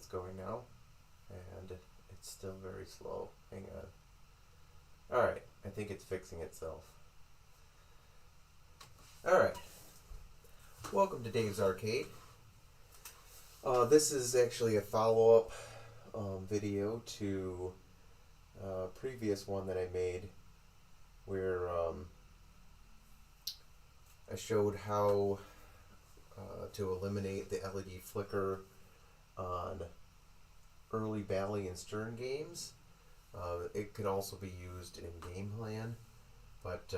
it's going now, and it's still very slow. Hang on. Alright, I think it's fixing itself. Alright, welcome to Dave's Arcade. This is actually a follow-up video to a previous one that I made where I showed how to eliminate the LED flicker on early Bally and Stern games. It could also be used in game plan, but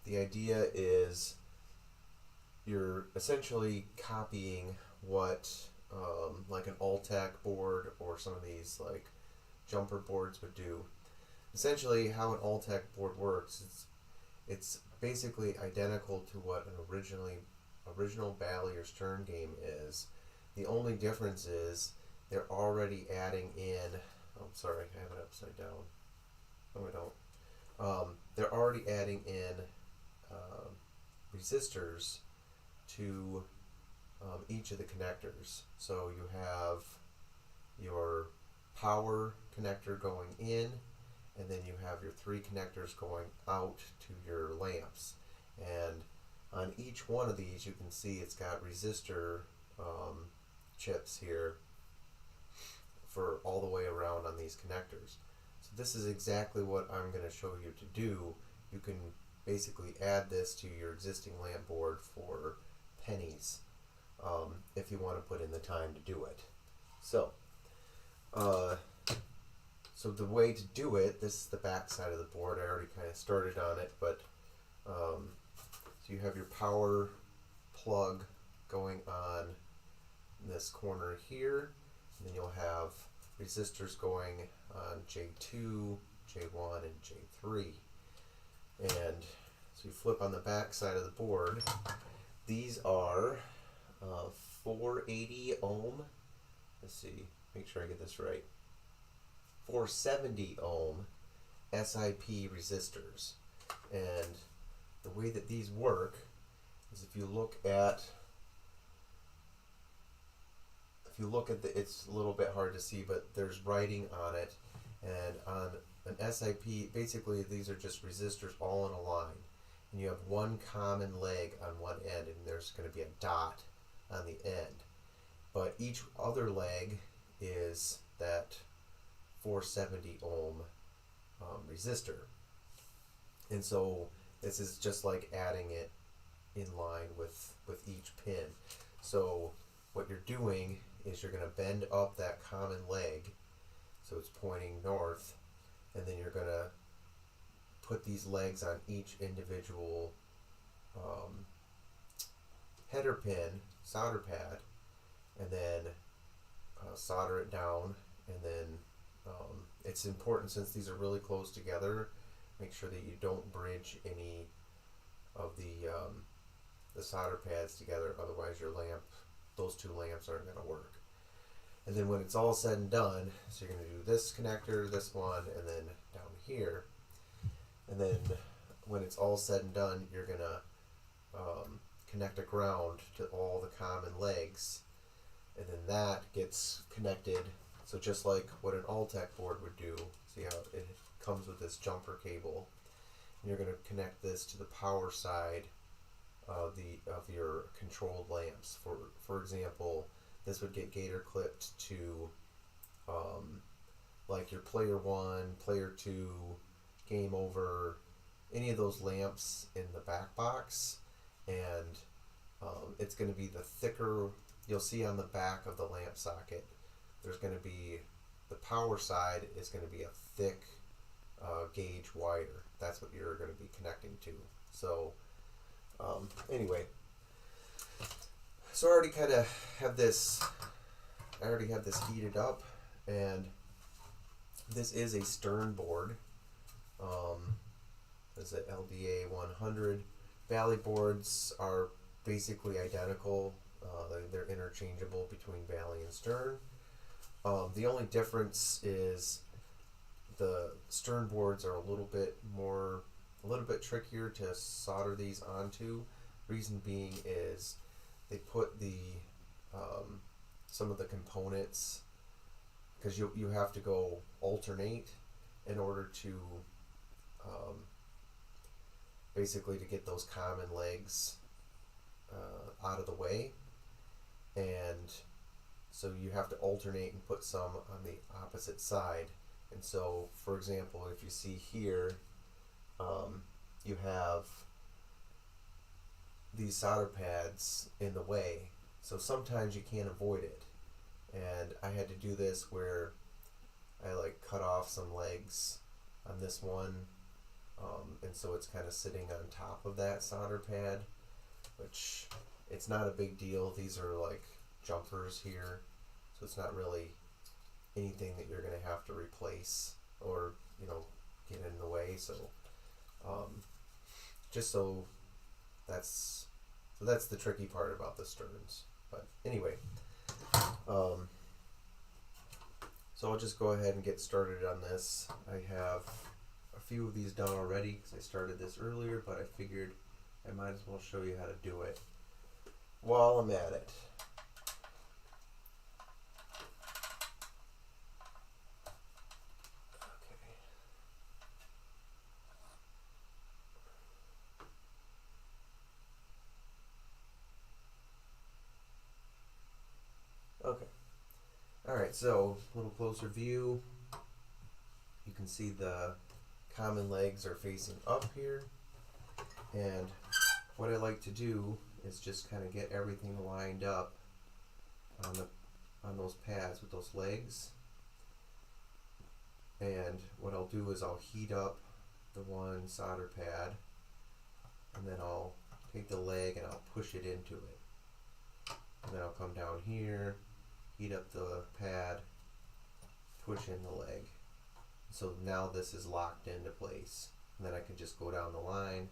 the idea is you're essentially copying what like an Alltech board or some of these like jumper boards would do. Essentially how an Alltech board works, it's basically identical to what an original Bally or Stern game is. The only difference is they're already adding in, oh sorry, I have it upside down. No I don't. They're already adding in resistors to each of the connectors. So you have your power connector going in, and then you have your three connectors going out to your lamps. And on each one of these you can see it's got resistor chips here for all the way around on these connectors. So this is exactly what I'm going to show you to do. You can basically add this to your existing lamp board for pennies if you want to put in the time to do it. So the way to do it, this is the back side of the board. I already kind of started on it, but so you have your power plug going on this corner here, and then you'll have resistors going on J2, J1, and J3. And so you flip on the back side of the board. These are 480 ohm. Let's see, make sure I get this right. 470 ohm SIP resistors. And the way that these work is if you look at it's a little bit hard to see, but there's writing on it, and on an SIP, basically these are just resistors all in a line, and you have one common leg on one end, and there's going to be a dot on the end, but each other leg is that 470 ohm resistor. And so this is just like adding it in line with each pin. So what you're doing is you're going to bend up that common leg so it's pointing north, and then you're going to put these legs on each individual header pin, solder pad, and then solder it down. And then it's important, since these are really close together, make sure that you don't bridge any of the solder pads together, otherwise your lamp, those two lamps aren't going to work. And then when it's all said and done, so you're going to do this connector, this one, and then down here. And then when it's all said and done, you're going to connect a ground to all the common legs, and then that gets connected. So just like what an Alltech board would do, see how it comes with this jumper cable, and you're going to connect this to the power side of your controlled lamps. For example, this would get gator clipped to like your player 1, player 2, game over, any of those lamps in the back box, and it's going to be the thicker. You'll see on the back of the lamp socket, there's going to be, the power side is going to be a thick gauge wire. That's what you're going to be connecting to. So anyway, so I already kind of have this, heated up, and this is a Stern board. This is an LDA 100. Bally boards are basically identical. They're interchangeable between Bally and Stern. The only difference is the Stern boards are a little bit trickier to solder these onto. Reason being is they put the some of the components because you have to go alternate in order to um, basically to get those common legs out of the way, and so you have to alternate and put some on the opposite side. And so, for example, if you see here, you have these solder pads in the way, so sometimes you can't avoid it. And I had to do this where I like cut off some legs on this one, and so it's kind of sitting on top of that solder pad, which it's not a big deal. These are like jumpers here, so it's not really anything that you're going to have to replace or, you know, get in the way. So just so that's the tricky part about the sterns. But anyway, so I'll just go ahead and get started on this. I have a few of these done already because I started this earlier, but I figured I might as well show you how to do it while I'm at it. Okay. Alright, so a little closer view. You can see the common legs are facing up here. And what I like to do is just kind of get everything lined up on those pads with those legs. And what I'll do is I'll heat up the one solder pad, and then I'll take the leg and I'll push it into it. And then I'll come down here, heat up the pad, push in the leg. So now this is locked into place. And then I can just go down the line,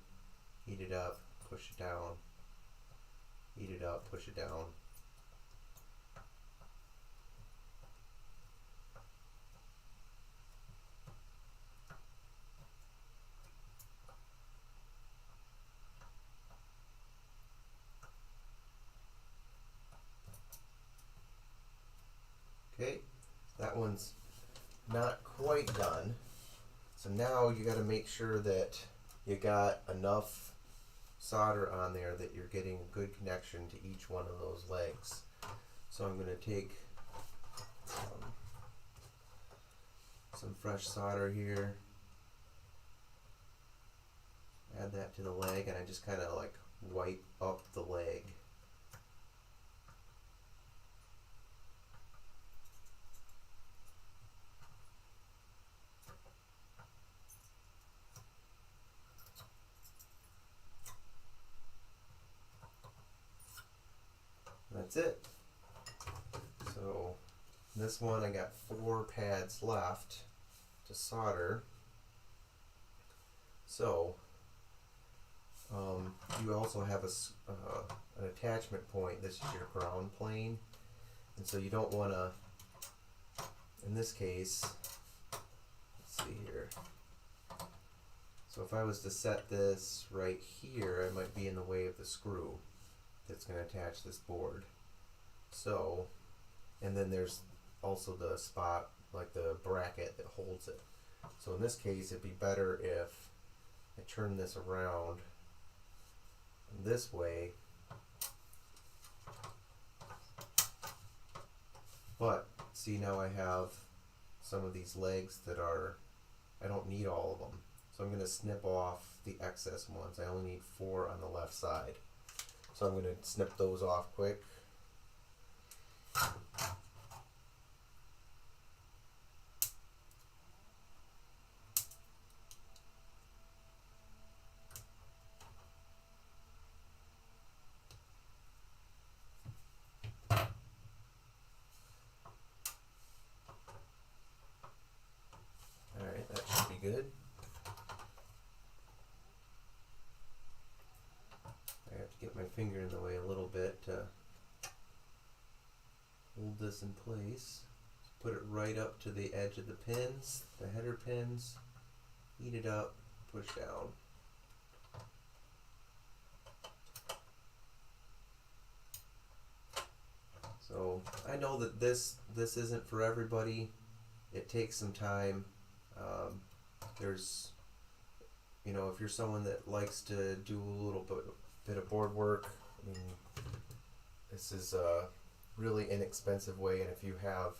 heat it up, push it down, heat it up, push it down. Okay, that one's not quite done. So now you got to make sure that you got enough solder on there that you're getting a good connection to each one of those legs. So I'm going to take some fresh solder here, add that to the leg, and I just kind of like wipe up the leg. That's it. So this one I got 4 pads left to solder. So you also have an attachment point. This is your ground plane, and so you don't want to, in this case, let's see here. So if I was to set this right here, I might be in the way of the screw that's going to attach this board. So, and then there's also the spot, like the bracket that holds it. So in this case, it'd be better if I turn this around this way. But see, now I have some of these legs that are, I don't need all of them. So I'm going to snip off the excess ones. I only need 4 on the left side. So I'm going to snip those off quick. Alright, that should be good. I have to get my finger in the way a little bit to hold this in place. Put it right up to the edge of the pins, the header pins, heat it up, push down. So I know that this isn't for everybody. it takes some time. There's, if you're someone that likes to do a little bit of board work, I mean, this is a really inexpensive way, and if you have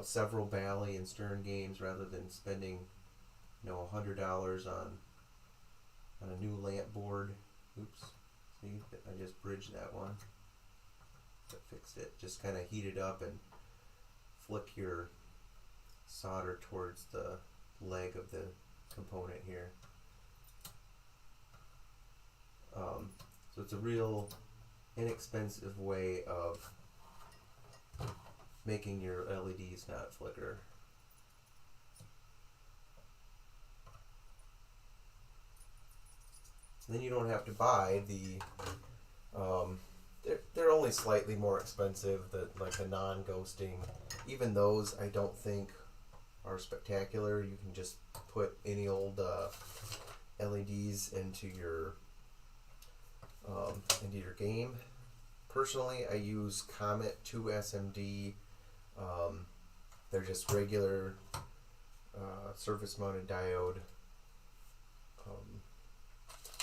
several Bally and Stern games, rather than spending $100 on a new lamp board. Oops, see, I just bridged that one. That fixed it. Just kind of heat it up and flick your solder towards the leg of the component here. So it's a real inexpensive way of making your LEDs not flicker. And then you don't have to buy the they're only slightly more expensive, like the non-ghosting. Even those I don't think are spectacular. You can just put any old LEDs into your game. Personally, I use Comet 2 SMD. They're just regular surface mounted diode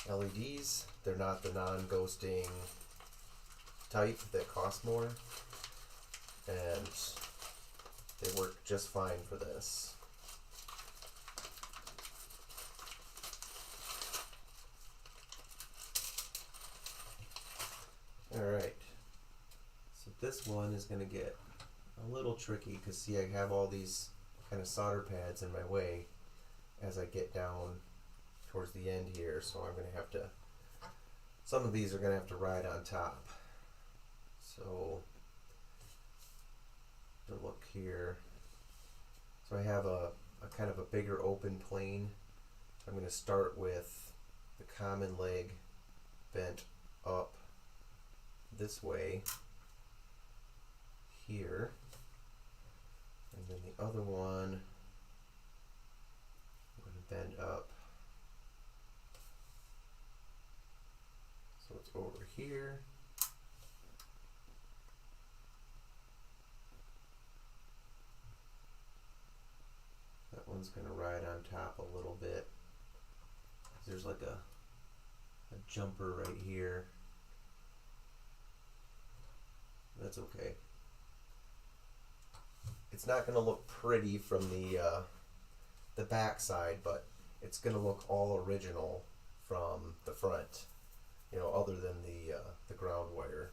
LEDs. They're not the non-ghosting type that cost more, and they work just fine for this. Alright, so this one is going to get a little tricky because, see, I have all these kind of solder pads in my way as I get down towards the end here, so I'm going to have to, some of these are going to have to ride on top. So, to look here, so I have a kind of a bigger open plane. I'm going to start with the common leg bent up this way here, and then the other one I'm going to bend up so it's over here. That one's going to ride on top a little bit. There's like a jumper right here. That's okay. It's not going to look pretty from the back side, but it's going to look all original from the front, other than the ground wire.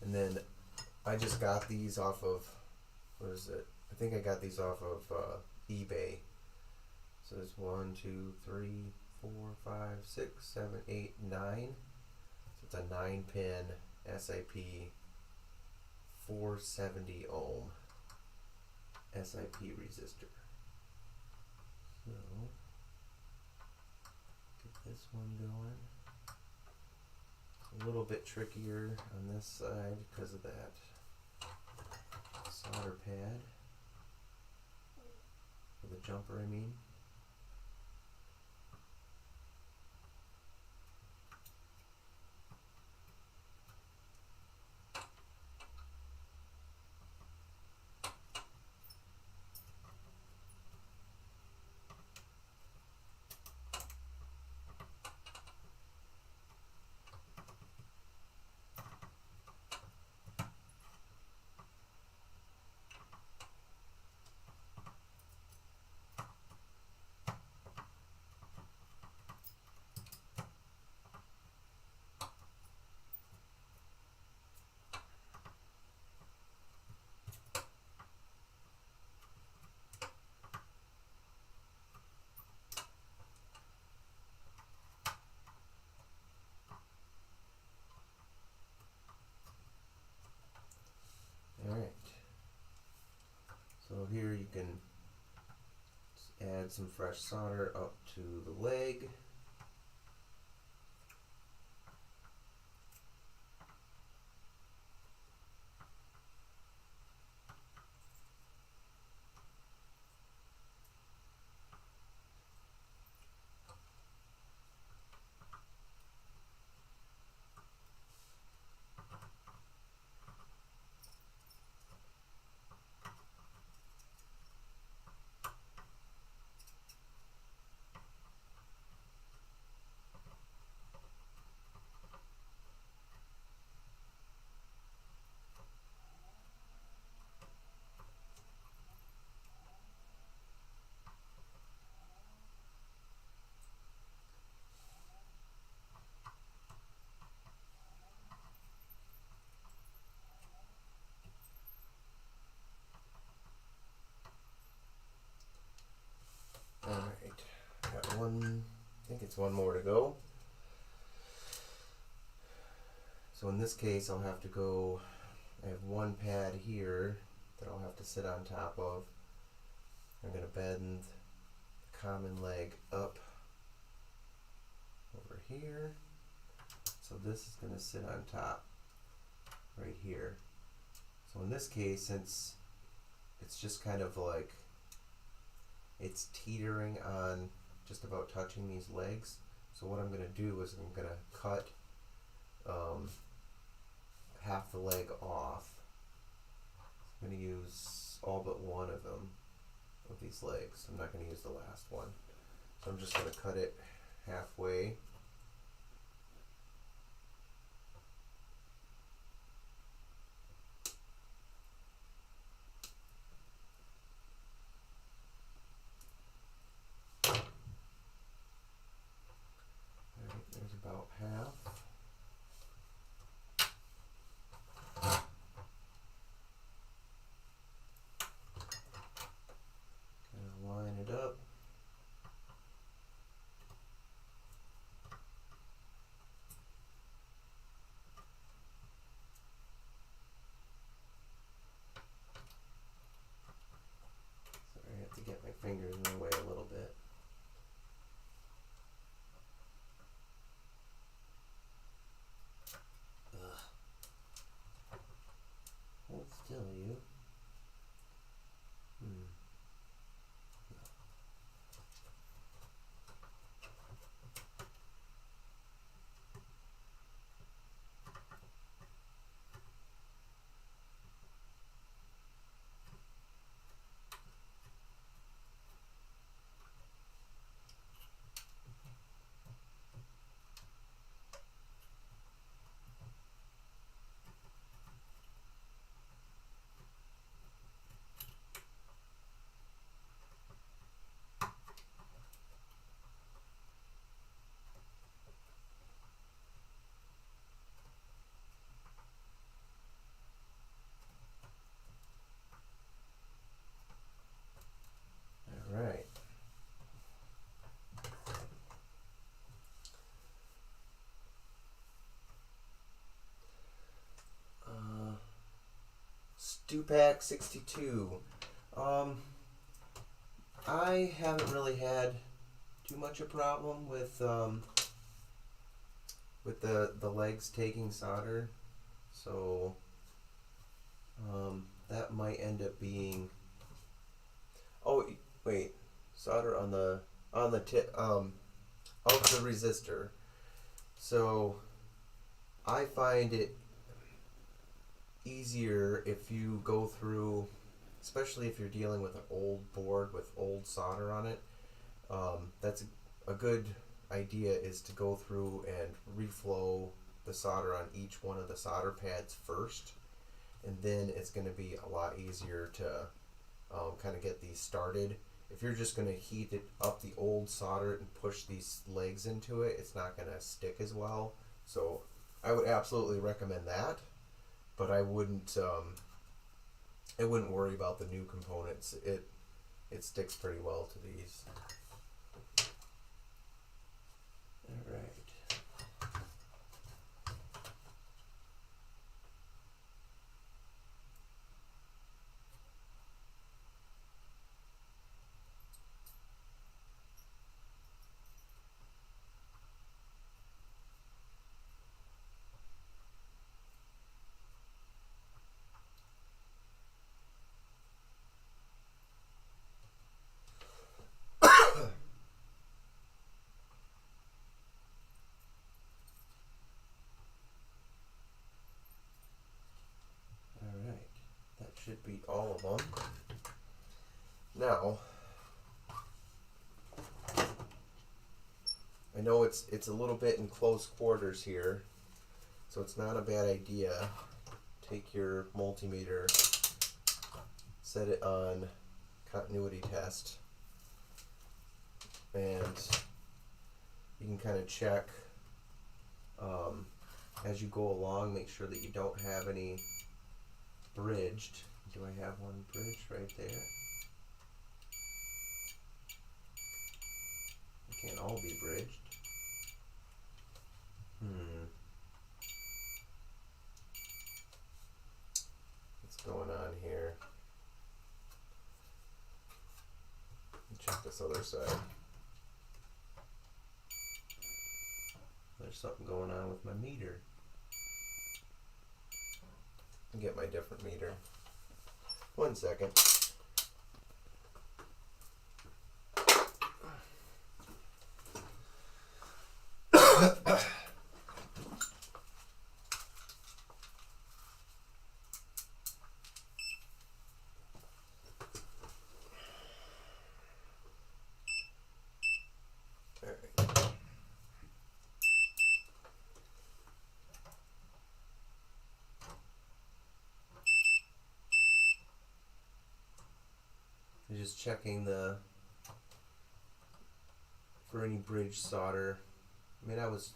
And then I just got these off of, what is it? I think I got these off of eBay. So there's 1, 2, 3, 4, 5, 6, 7, 8, 9. So it's a 9-pin SIP 470 ohm SIP resistor. So get this one going. A little bit trickier on this side because of that solder pad, for the jumper I mean. Alright, so here you can add some fresh solder up to the leg. I think it's one more to go. So in this case, I'll have to go, I have one pad here that I'll have to sit on top of. I'm going to bend the common leg up over here. So this is going to sit on top right here. So in this case, since it's just kind of like, it's teetering on just about touching these legs. So what I'm going to do is I'm going to cut half the leg off. I'm going to use all but one of them, of these legs. I'm not going to use the last one. So I'm just going to cut it halfway. Alright, there's about half. Line it up. Sorry, I have to get my fingers in the way a little bit. Ugh. Hold still, you. Alright. Stupak 62. I haven't really had too much a problem with the legs taking solder, so that might end up being. Oh wait, solder on the tip of the resistor. So I find it easier if you go through, especially if you're dealing with an old board with old solder on it. That's a good idea, is to go through and reflow the solder on each one of the solder pads first, and then it's going to be a lot easier to kind of get these started. If you're just going to heat it up, the old solder, and push these legs into it, it's not going to stick as well. So I would absolutely recommend that, but I wouldn't worry about the new components. It sticks pretty well to these. All right. Should be all of them. Now, I know it's a little bit in close quarters here, so it's not a bad idea. Take your multimeter, set it on continuity test, and you can kind of check as you go along. Make sure that you don't have any bridged. Do I have one bridged right there? Can't all be bridged. What's going on here? Check this other side. There's something going on with my meter. I'll get my different meter. 1 second. Just checking for any bridge solder. I mean, I was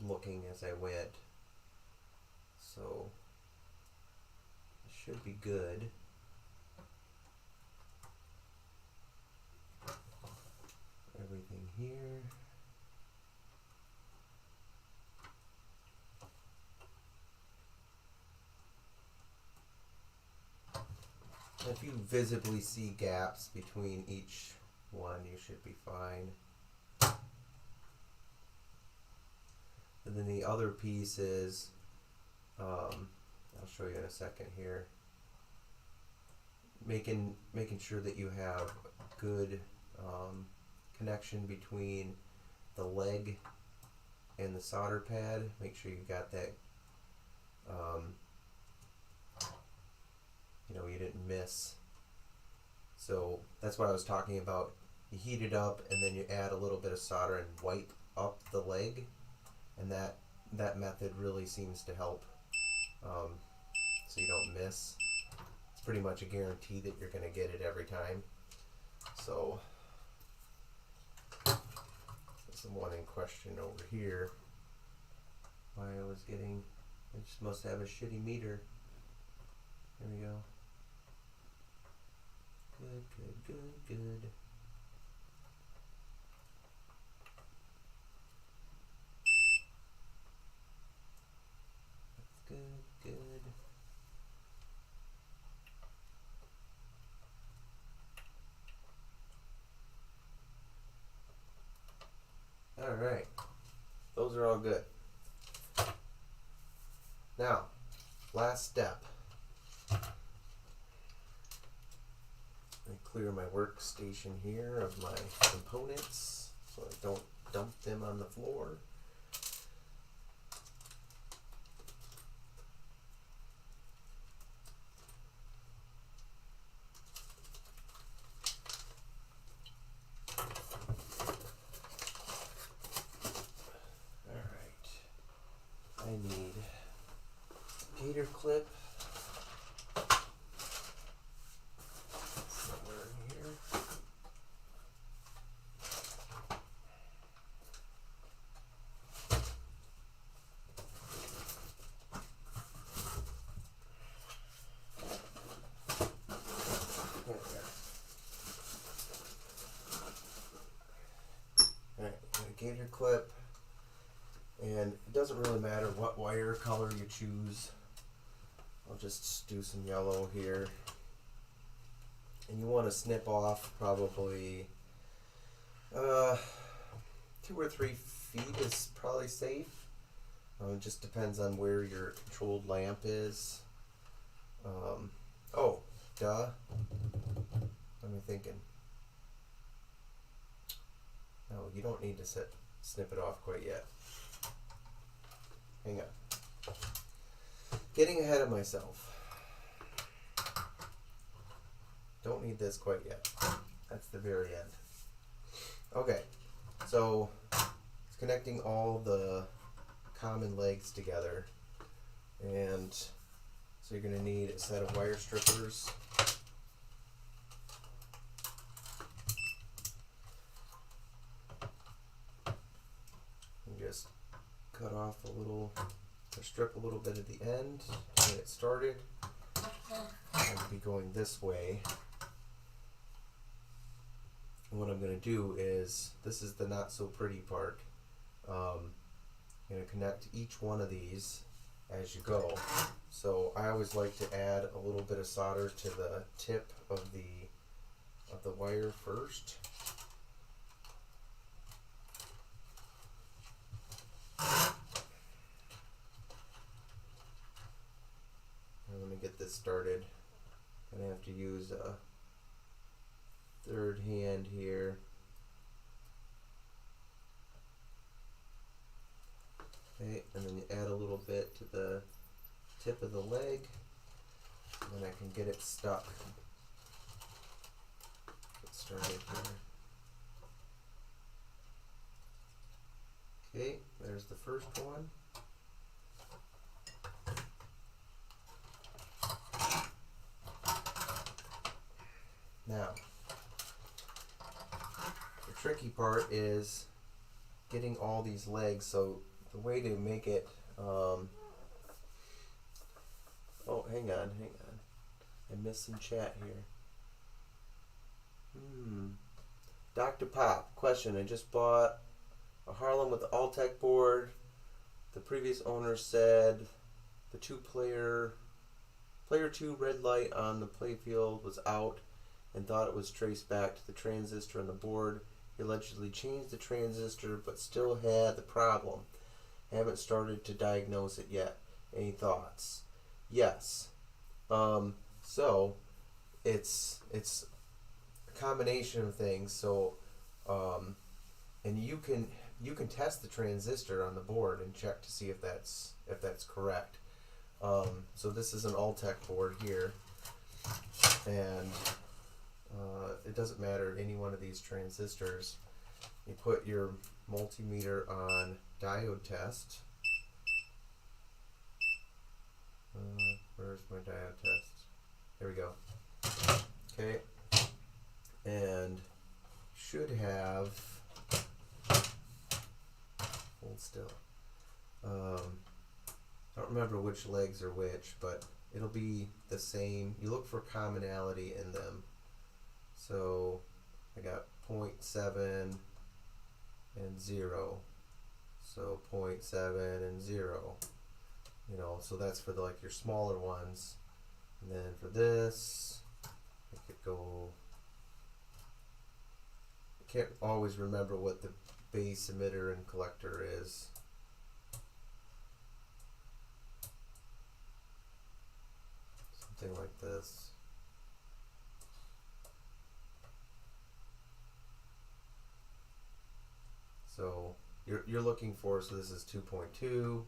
looking as I went, so it should be good. Everything here. If you visibly see gaps between each one, you should be fine. And then the other piece is, I'll show you in a second here, making sure that you have good connection between the leg and the solder pad. Make sure you got that, you didn't miss. So that's what I was talking about. You heat it up and then you add a little bit of solder and wipe up the leg, and that method really seems to help, so you don't miss. It's pretty much a guarantee that you're going to get it every time. So that's the one in question over here. Why I was getting, I just must have a shitty meter. There we go. Good, good, good, good. That's good, good. All right, those are all good. Now, last step. I clear my workstation here of my components so I don't dump them on the floor. Alright, I need gator clip. Gator clip, and it doesn't really matter what wire color you choose. I'll just do some yellow here, and you want to snip off probably 2 or 3 feet is probably safe. It just depends on where your controlled lamp is. Oh, duh. What am I thinking? No, you don't need to snip it off quite yet. Hang on. Getting ahead of myself. Don't need this quite yet. That's the very end. Okay, so it's connecting all the common legs together. And so you're going to need a set of wire strippers. Just cut off a little, or strip a little bit at the end to get it started. I'm going to be going this way. And what I'm going to do is, this is the not so pretty part. I'm going to connect each one of these as you go. So I always like to add a little bit of solder to the tip of the wire first. And let me get this started. I'm going to have to use a third hand here. Okay, and then you add a little bit to the tip of the leg, and then I can get it stuck. Get started here. Okay, there's the first one. Now, the tricky part is getting all these legs. So the way to make it, oh, hang on. I missed some chat here. Dr. Pop, question. I just bought a Harlem with the Alltech board. The previous owner said the player 2 red light on the playfield was out and thought it was traced back to the transistor on the board. He allegedly changed the transistor but still had the problem. Haven't started to diagnose it yet. Any thoughts? Yes. So it's a combination of things. So and you can test the transistor on the board and check to see if that's correct. So this is an Alltech board here, and it doesn't matter any one of these transistors. You put your multimeter on diode test. Where's my diode test? There we go. Okay, and should have, hold still. I don't remember which legs are which, but it'll be the same. You look for commonality in them. So I got 0.7 and 0. So 0.7 and 0. You know, so that's for like your smaller ones. And then for this, I could go, I can't always remember what the base emitter and collector is. Something like this. So you're looking for, so this is 2.2,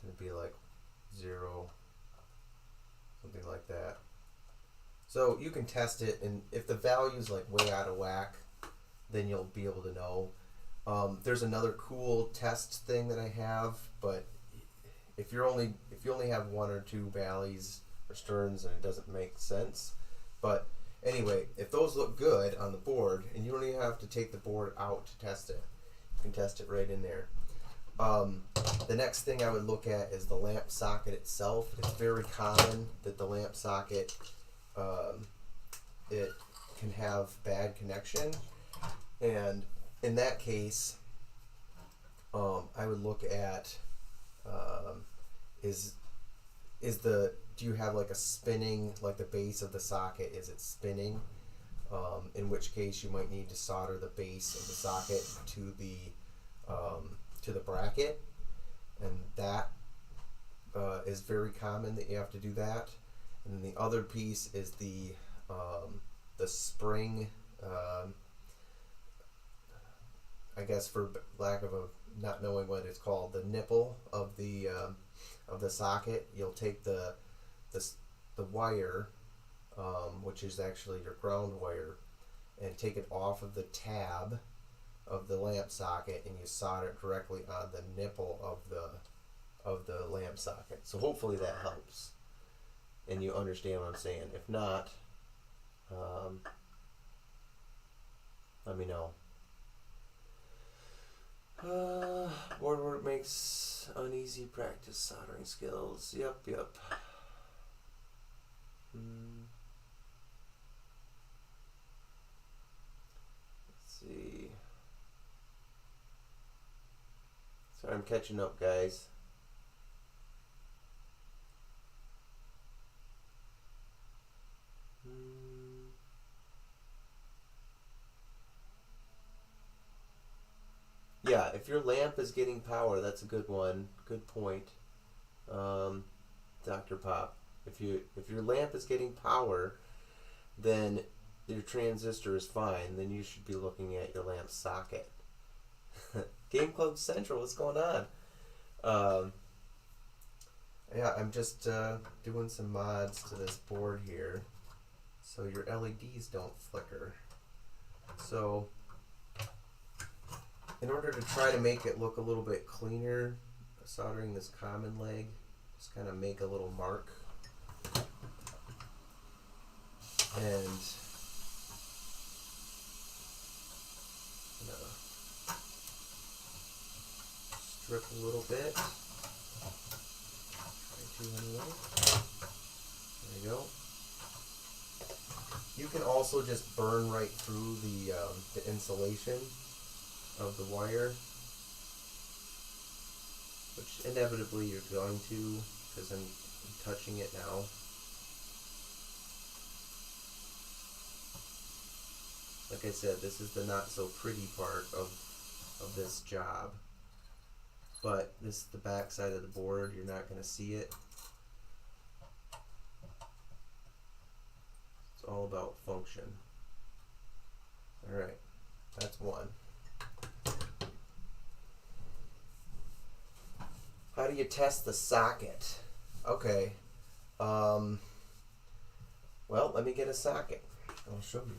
it'd be like 0, something like that. So you can test it, and if the value's like way out of whack, then you'll be able to know. There's another cool test thing that I have, but if you only have 1 or 2 Ballys or Sterns, and it doesn't make sense. But anyway, if those look good on the board, and you don't even have to take the board out to test it, you can test it right in there. The next thing I would look at is the lamp socket itself. It's very common that the lamp socket, it can have bad connection, and in that case, I would look at, do you have like a spinning, like the base of the socket, is it spinning? In which case you might need to solder the base of the socket to the bracket, and that is very common that you have to do that. And then the other piece is the spring, I guess for lack of not knowing what it's called, the nipple of the socket. You'll take the wire, which is actually your ground wire, and take it off of the tab of the lamp socket, and you solder it directly on the nipple of the lamp socket. So hopefully that helps, and you understand what I'm saying. If not, let me know. Board work makes uneasy practice soldering skills. Yep. Sorry, I'm catching up, guys. Yeah, if your lamp is getting power, that's a good one. Good point, Dr. Pop. If your lamp is getting power, then your transistor is fine. Then you should be looking at your lamp socket. Game Club Central, what's going on? Um, yeah, I'm just doing some mods to this board here, so your LEDs don't flicker. So, in order to try to make it look a little bit cleaner, soldering this common leg, just kind of make a little mark. And strip a little bit. Try to anyway. There you go. You can also just burn right through the insulation of the wire, which inevitably you're going to, because I'm touching it now. Like I said, this is the not so pretty part of this job. But this is the back side of the board. You're not going to see it. It's all about function. Alright, that's one. How do you test the socket? Okay. Well, let me get a socket. I'll show you.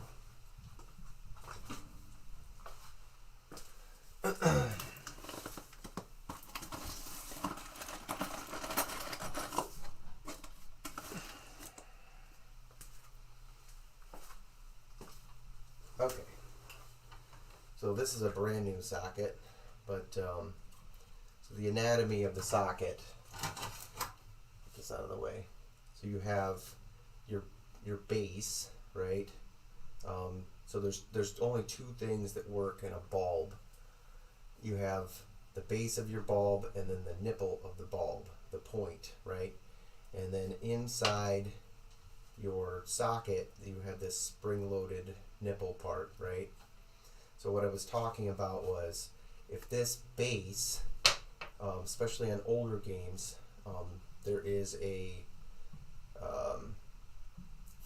Okay, so this is a brand new socket, but so the anatomy of the socket, get this out of the way. So you have your base, right? So there's only two things that work in a bulb. You have the base of your bulb and then the nipple of the bulb, the point, right? And then inside your socket, you have this spring-loaded nipple part, right? So what I was talking about was, if this base, especially on older games, there is a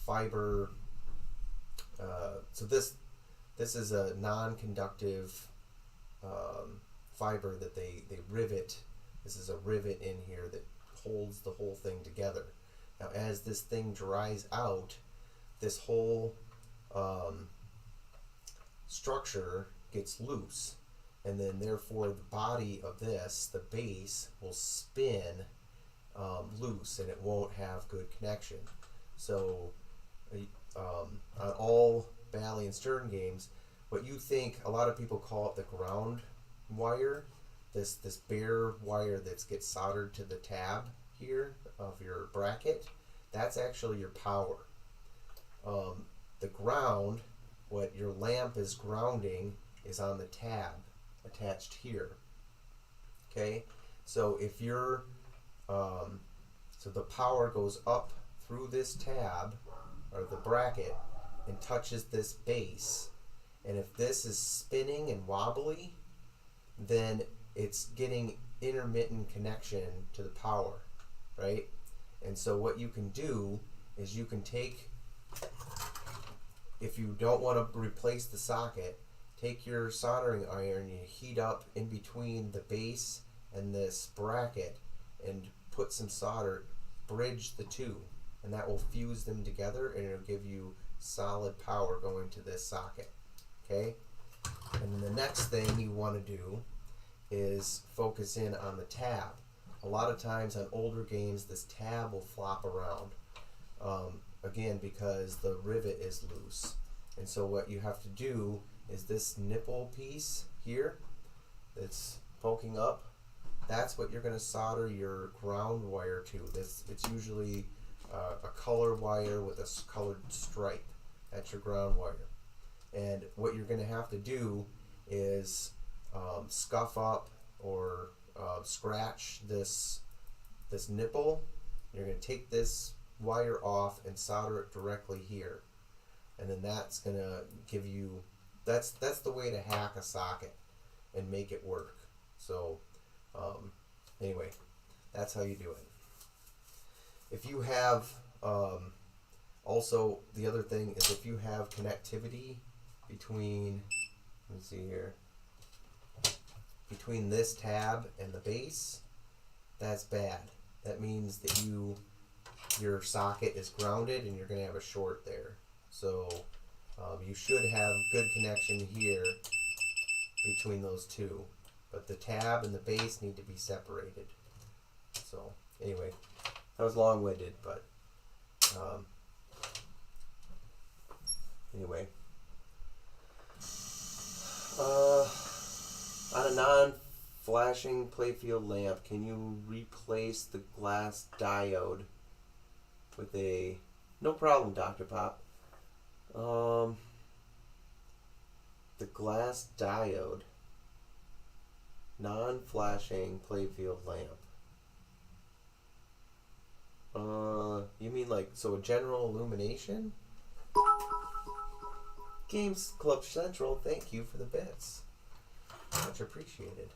fiber. So this is a non-conductive fiber that they rivet. This is a rivet in here that holds the whole thing together. Now, as this thing dries out, this whole structure gets loose, and then therefore the body of this, the base, will spin loose, and it won't have good connection. So on all Bally and Stern games, what you think, a lot of people call it the ground wire, this bare wire that gets soldered to the tab here of your bracket, that's actually your power. The ground, what your lamp is grounding, is on the tab attached here. Okay, so if you're so the power goes up through this tab or the bracket and touches this base, and if this is spinning and wobbly, then it's getting intermittent connection to the power, right? And so what you can do is you can take, if you don't want to replace the socket, take your soldering iron, you heat up in between the base and this bracket and put some solder, bridge the two, and that will fuse them together, and it'll give you solid power going to this socket. Okay? And then the next thing you want to do is focus in on the tab. A lot of times on older games, this tab will flop around, again, because the rivet is loose. And so what you have to do is this nipple piece here that's poking up, that's what you're going to solder your ground wire to. It's usually a color wire with a colored stripe. That's your ground wire. And what you're going to have to do is scuff up or scratch this nipple. You're going to take this wire off and solder it directly here, and then that's going to give you that's the way to hack a socket and make it work. So anyway, that's how you do it. If you have also, the other thing is if you have connectivity between, let me see here, between this tab and the base, that's bad. That means that your socket is grounded and you're going to have a short there. So you should have good connection here between those two. But the tab and the base need to be separated. So anyway, that was long-winded, but anyway. On a non-flashing playfield lamp, can you replace the glass diode with a... No problem, Dr. Pop. The glass diode, non-flashing playfield lamp. You mean like, so a general illumination? Games Club Central, thank you for the bits. Much appreciated.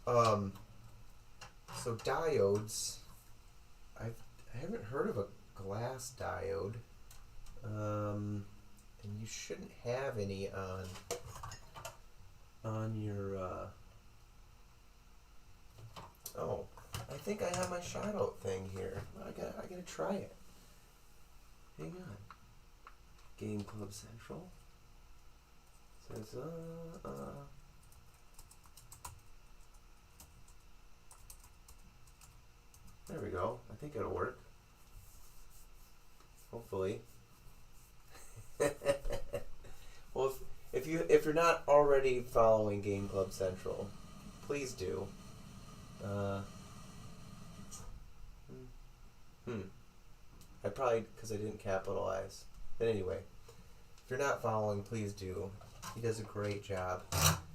So diodes, I haven't heard of a glass diode. And you shouldn't have any on your oh, I think I have my shadow thing here. I gotta try it. Hang on. Game Club Central says there we go. I think it'll work. Hopefully. Well, if you're not already following Game Club Central, please do. I probably, because I didn't capitalize. But anyway, if you're not following, please do. He does a great job.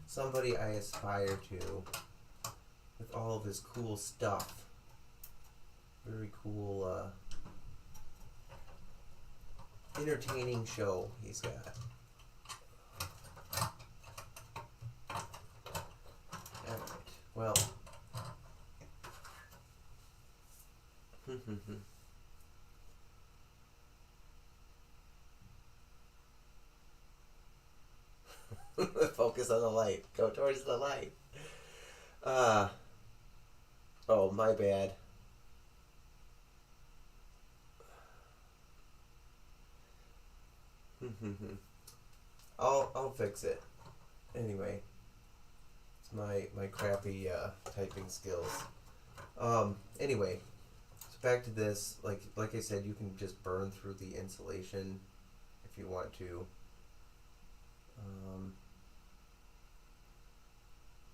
Somebody I aspire to with all of his cool stuff. Very cool, entertaining show he's got. Alright, well. Focus on the light. Go towards the light. Oh, my bad. I'll fix it. Anyway, it's my crappy typing skills. Anyway, so back to this. Like I said, you can just burn through the insulation if you want to.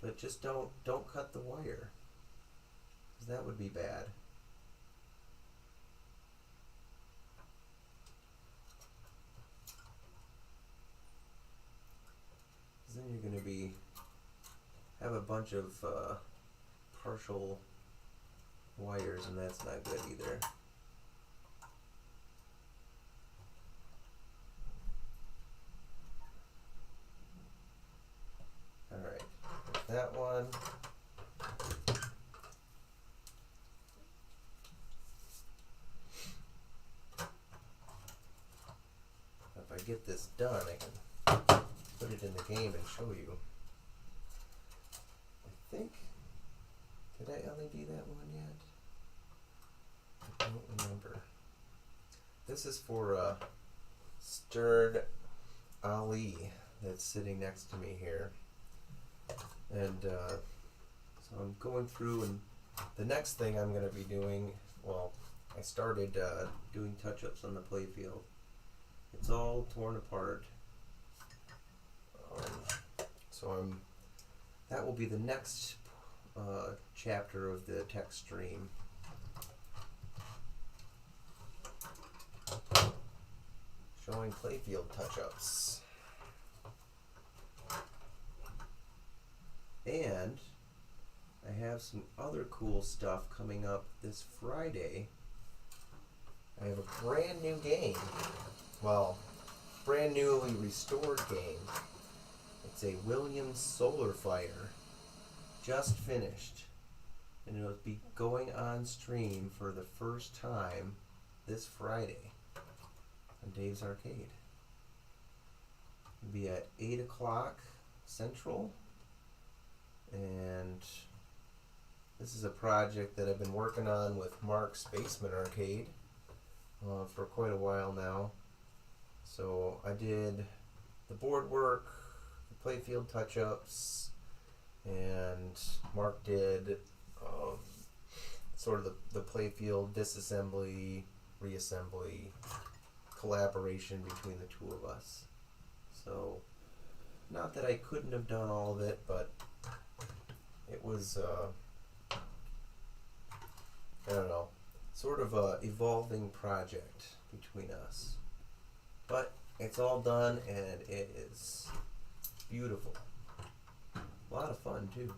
But just don't cut the wire, 'cause that would be bad. Then you're going to have a bunch of partial wires, and that's not good either. Alright, that one. If I get this done, I can put it in the game and show you. I think, did I LED that one yet? I don't remember. This is for Stern Ali that's sitting next to me here. And so I'm going through, and the next thing I'm going to be doing, well, I started doing touch-ups on the playfield. It's all torn apart. So that will be the next chapter of the tech stream. Showing playfield touch-ups. And I have some other cool stuff coming up this Friday. I have a brand new game. Well, brand newly restored game. It's a Williams Solar Fire. Just finished. And it'll be going on stream for the first time this Friday on Dave's Arcade. It'll be at 8 o'clock Central. And this is a project that I've been working on with Mark's Basement Arcade for quite a while now. So I did the board work, the playfield touch-ups, and Mark did sort of the playfield disassembly, reassembly, collaboration between the two of us. So, not that I couldn't have done all of it, but it was, I don't know, sort of a evolving project between us. But it's all done and it is beautiful. A lot of fun too.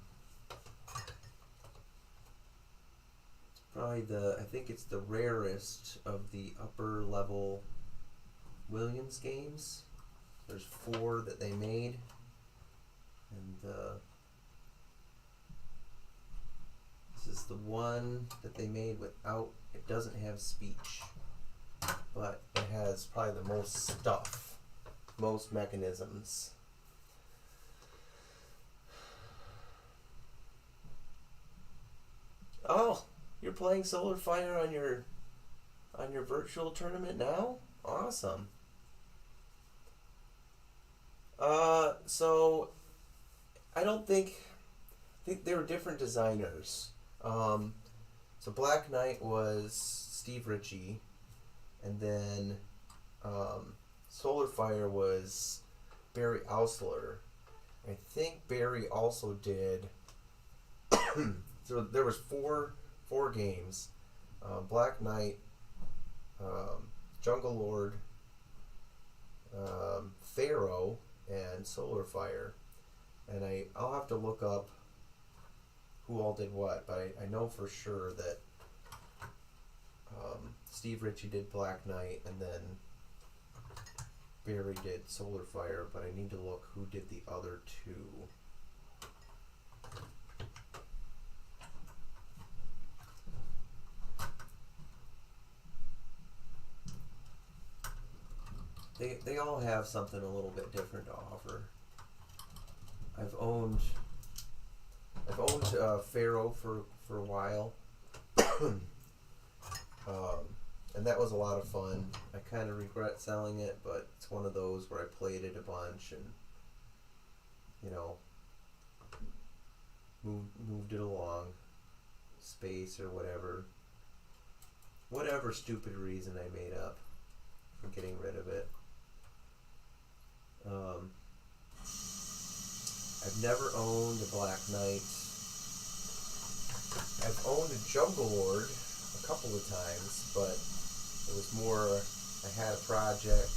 Probably I think it's the rarest of the upper level Williams games. There's 4 that they made, and this is the one that they made without, it doesn't have speech, but it has probably the most stuff, most mechanisms. Oh, you're playing Solar Fire on your virtual tournament now? Awesome. So I think they were different designers. So Black Knight was Steve Ritchie, and then Solar Fire was Barry Ausler. I think Barry also did. So there was four games: Black Knight, Jungle Lord, Pharaoh, and Solar Fire. And I'll have to look up who all did what, but I know for sure that Steve Ritchie did Black Knight, and then Barry did Solar Fire, but I need to look who did the other 2. They all have something a little bit different to offer. I've owned Pharaoh for a while, and that was a lot of fun. I kind of regret selling it, but it's one of those where I played it a bunch and, you know, moved it along, space or whatever stupid reason I made up for getting rid of it. I've never owned a Black Knight. I've owned a Jungle Lord a couple of times, but it was more, I had a project,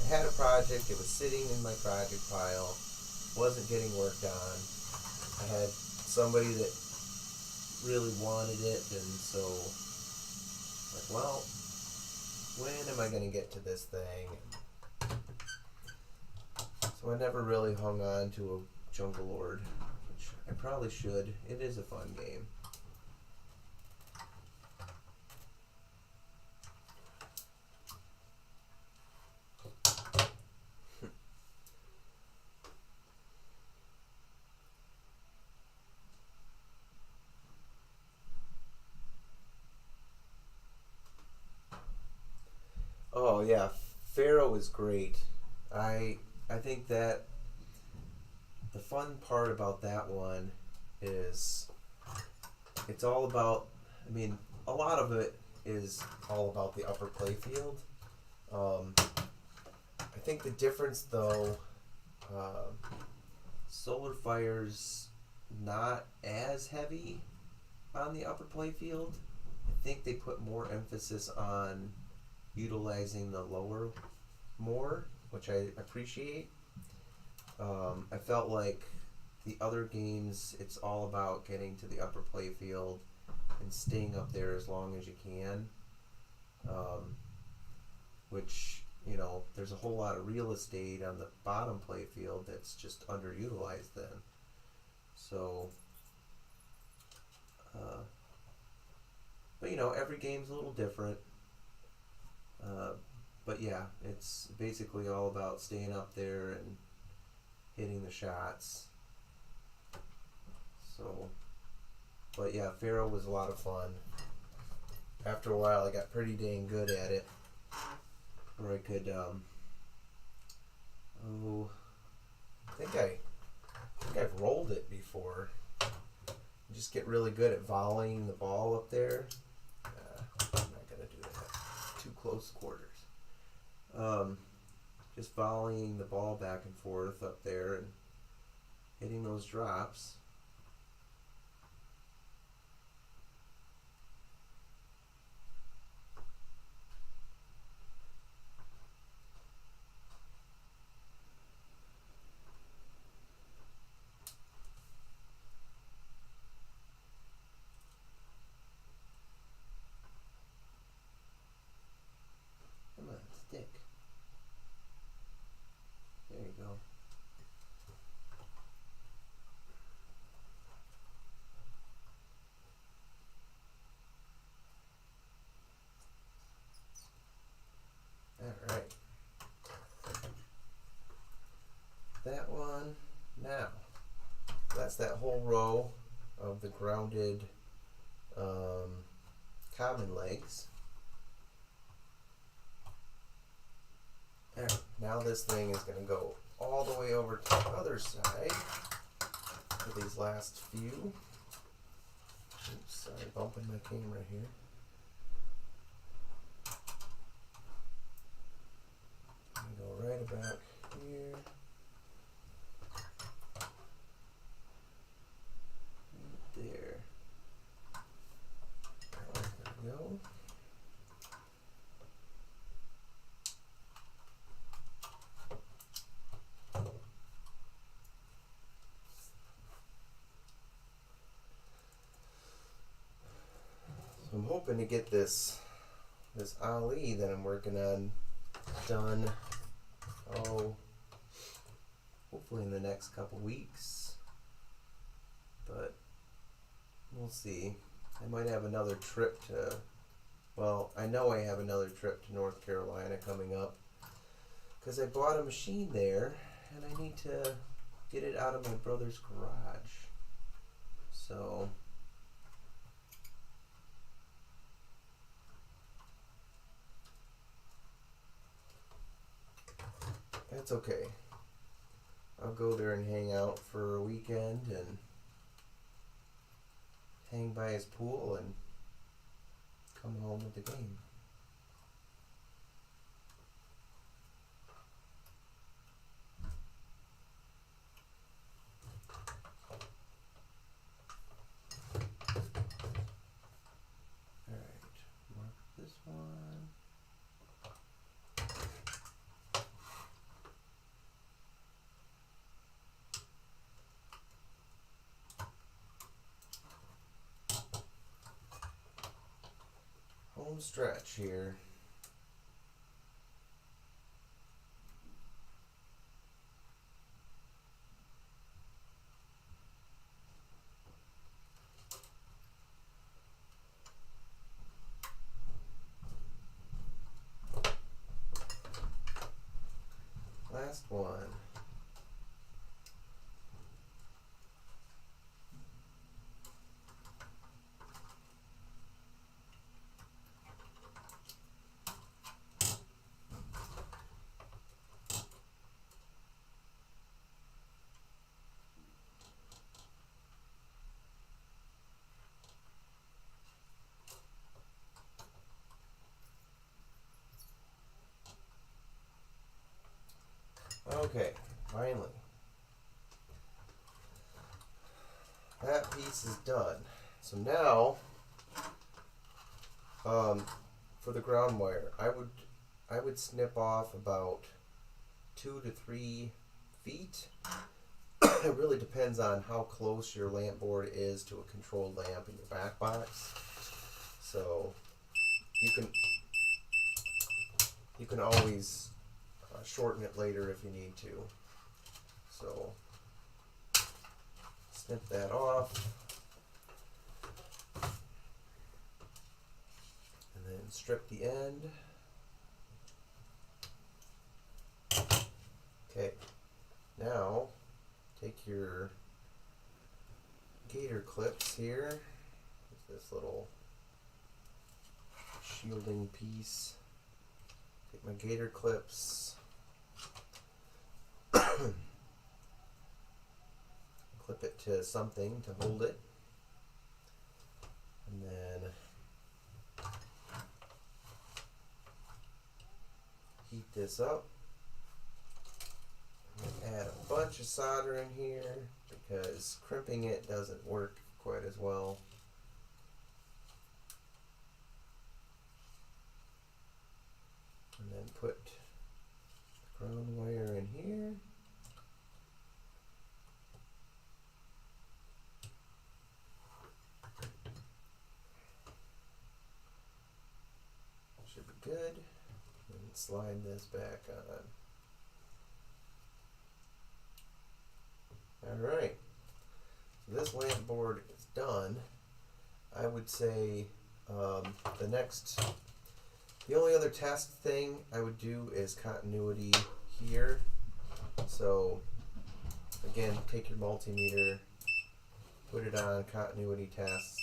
I had a project, it was sitting in my project pile, wasn't getting worked on. I had somebody that really wanted it, and so, like, well, when am I going to get to this thing? So I never really hung on to a Jungle Lord, which I probably should. It is a fun game. Oh yeah, Pharaoh is great. I think that the fun part about that one is it's all about, I mean, a lot of it is all about the upper playfield. I think the difference though, Solar Fire's not as heavy on the upper playfield. I think they put more emphasis on utilizing the lower more, which I appreciate. I felt like the other games, it's all about getting to the upper play field and staying up there as long as you can. Which, you know, there's a whole lot of real estate on the bottom play field that's just underutilized then. So, but you know, every game's a little different. But yeah, it's basically all about staying up there and hitting the shots. So, but yeah, Pharaoh was a lot of fun. After a while, I got pretty dang good at it, where I could, I think I've rolled it before. Just get really good at volleying the ball up there. I'm not gonna do that. Too close quarters. Just volleying the ball back and forth up there and hitting those drops. Come on, stick. There you go. Alright. That one. Now, that's that whole row of the grounded common legs. Alright, now this thing is going to go all the way over to the other side for these last few. Oops, sorry, bumping my camera here. I'm going to go right about here. Right there. There we go. So I'm hoping to get this Ali that I'm working on done, hopefully in the next couple weeks, but we'll see. I might have another trip to, I know I have another trip to North Carolina coming up, because I bought a machine there and I need to get it out of my brother's garage. So that's okay. I'll go there and hang out for a weekend and hang by his pool and come home with the game. Alright, mark this one. Home stretch here. Last one. Okay, finally. That piece is done. So now, for the ground wire, I would snip off about 2 to 3 feet it really depends on how close your lamp board is to a controlled lamp in your back box. So you can always shorten it later if you need to. So snip that off, and then strip the end. Okay, now take your gator clips here, this little shielding piece. Take my gator clips, clip it to something to hold it, and then heat this up. Add a bunch of solder in here because crimping it doesn't work quite as well. And then put the ground wire in here. Should be good. And slide this back on. Alright, so this lamp board is done. I would say the only other test thing I would do is continuity here. So again, take your multimeter, put it on continuity test,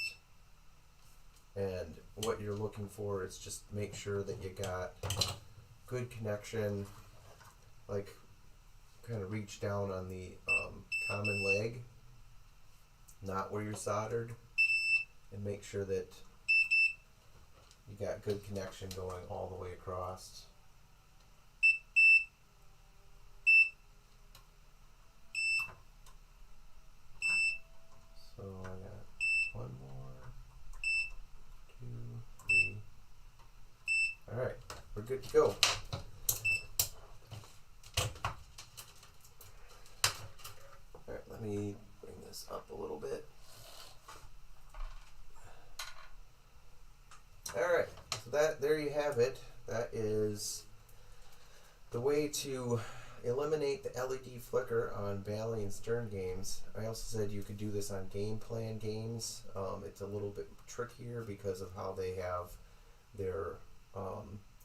and what you're looking for is just make sure that you got good connection, like kind of reach down on the common leg, not where you're soldered, and make sure that you got good connection going all the way across. So I got one more, 2, 3. Alright, we're good to go. Alright, let me bring this up a little bit. Alright, so there you have it. That is the way to eliminate the LED flicker on Bally and Stern games. I also said you could do this on game plan games. It's a little bit trickier because of how they have their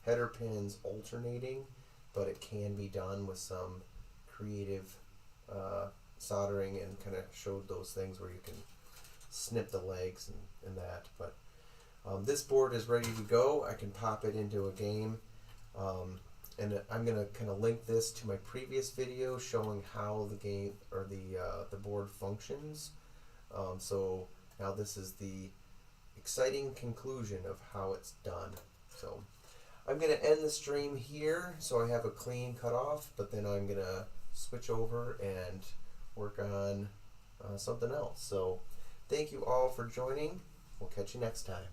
header pins alternating, but it can be done with some creative soldering, and kind of showed those things where you can snip the legs and that. But this board is ready to go. I can pop it into a game, and I'm going to kind of link this to my previous video showing how the game or the board functions. So now this is the exciting conclusion of how it's done. So I'm going to end the stream here so I have a clean cutoff, but then I'm going to switch over and work on something else. So thank you all for joining. We'll catch you next time.